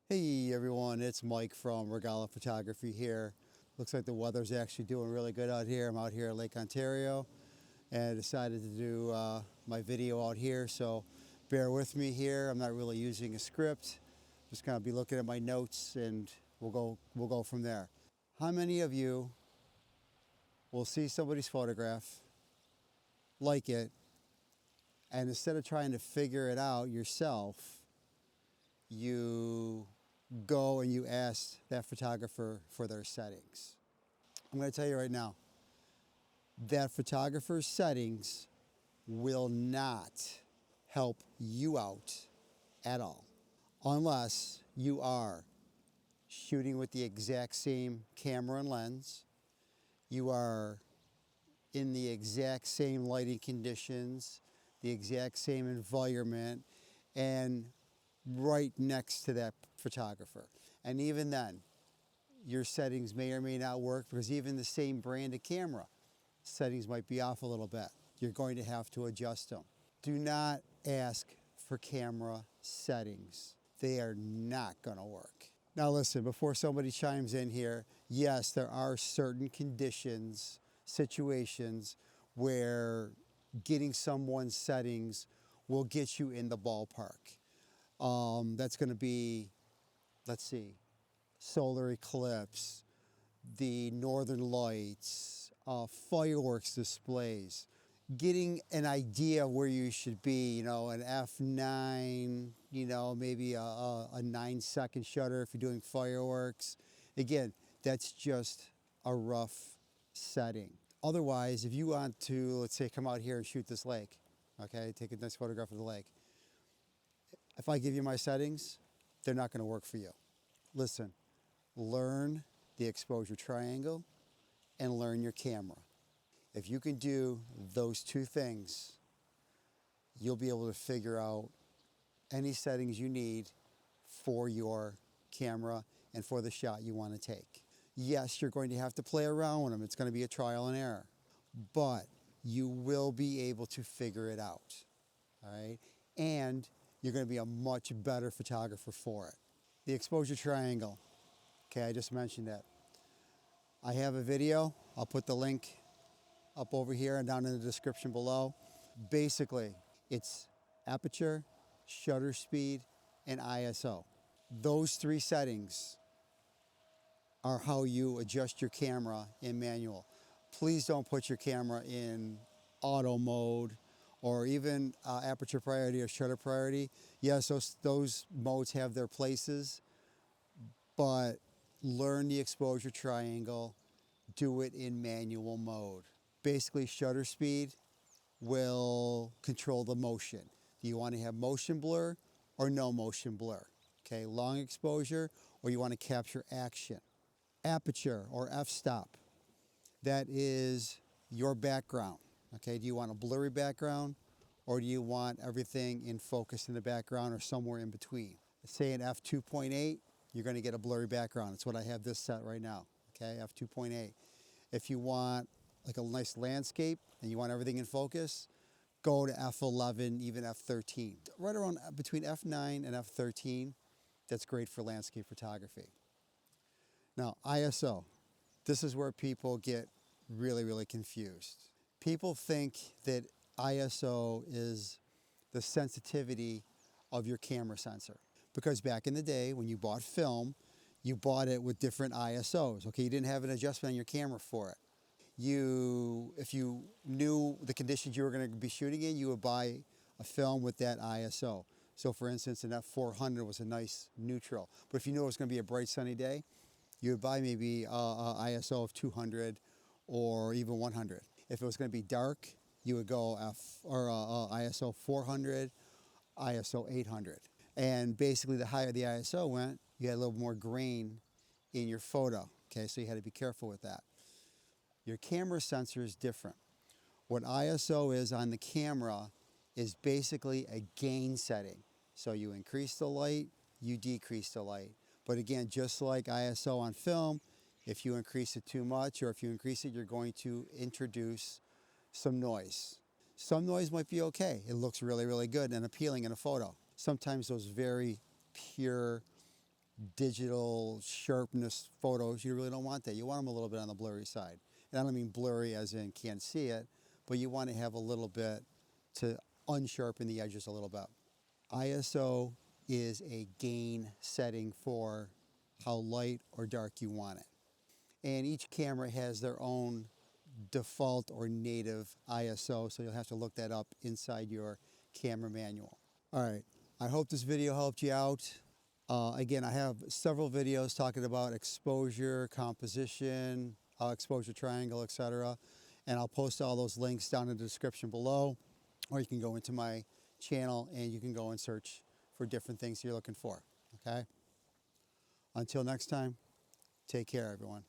Hey everyone, it's Mike from Rogala Photography here. Looks like the weather's actually doing really good out here. I'm out here at Lake Ontario and I decided to do my video out here, so bear with me here. I'm not really using a script. Just gonna be looking at my notes and we'll go from there. How many of you will see somebody's photograph, like it, and instead of trying to figure it out yourself, you go and you ask that photographer for their settings? I'm going to tell you right now, that photographer's settings will not help you out at all unless you are shooting with the exact same camera and lens, you are in the exact same lighting conditions, the exact same environment, and right next to that photographer. And even then, your settings may or may not work, because even the same brand of camera, settings might be off a little bit. You're going to have to adjust them. Do not ask for camera settings. They are not going to work. Now listen, before somebody chimes in here, yes, there are certain conditions, situations where getting someone's settings will get you in the ballpark. That's going to be, let's see, solar eclipse, the northern lights, fireworks displays, getting an idea of where you should be, an f9, maybe a 9-second shutter if you're doing fireworks. Again, that's just a rough setting. Otherwise, if you want to, let's say, come out here and shoot this lake, okay, take a nice photograph of the lake. If I give you my settings, they're not going to work for you. Listen, learn the exposure triangle and learn your camera. If you can do those two things, you'll be able to figure out any settings you need for your camera and for the shot you want to take. Yes, you're going to have to play around with them. It's going to be a trial and error, but you will be able to figure it out, all right? And you're going to be a much better photographer for it. The exposure triangle, okay, I just mentioned that. I have a video. I'll put the link up over here and down in the description below. Basically, it's aperture, shutter speed, and ISO. Those three settings are how you adjust your camera in manual. Please don't put your camera in auto mode or even aperture priority or shutter priority. Yes, those modes have their places, but learn the exposure triangle, do it in manual mode. Basically, shutter speed will control the motion. Do you want to have motion blur or no motion blur? Okay, long exposure, or you want to capture action. Aperture or f-stop, that is your background. Okay, do you want a blurry background or do you want everything in focus in the background or somewhere in between? Say an f2.8, you're going to get a blurry background. That's what I have this set right now, okay, f2.8. If you want like a nice landscape and you want everything in focus, go to f11, even f13. Right around between f9 and f13, that's great for landscape photography. Now, ISO, this is where people get really confused. People think that ISO is the sensitivity of your camera sensor. Because back in the day, when you bought film, you bought it with different ISOs. Okay, you didn't have an adjustment on your camera for it. If you knew the conditions you were going to be shooting in, you would buy a film with that ISO. So for instance, an f400 was a nice neutral. But if you knew it was going to be a bright sunny day, you would buy maybe a ISO of 200 or even 100. If it was going to be dark, you would go ISO 400, ISO 800. And basically, the higher the ISO went, you had a little more grain in your photo. Okay, so you had to be careful with that. Your camera sensor is different. What ISO is on the camera is basically a gain setting. So you increase the light, you decrease the light. But again, just like ISO on film, if you increase it too much or if you increase it, you're going to introduce some noise. Some noise might be okay. It looks really good and appealing in a photo. Sometimes those very pure digital sharpness photos, you really don't want that. You want them a little bit on the blurry side. And I don't mean blurry as in can't see it, but you want to have a little bit to unsharpen the edges a little bit. ISO is a gain setting for how light or dark you want it. And each camera has their own default or native ISO, so you'll have to look that up inside your camera manual. All right, I hope this video helped you out. Again, I have several videos talking about exposure, composition, exposure triangle, etc. And I'll post all those links down in the description below, or you can go into my channel and you can go and search for different things you're looking for, okay? Until next time, take care, everyone.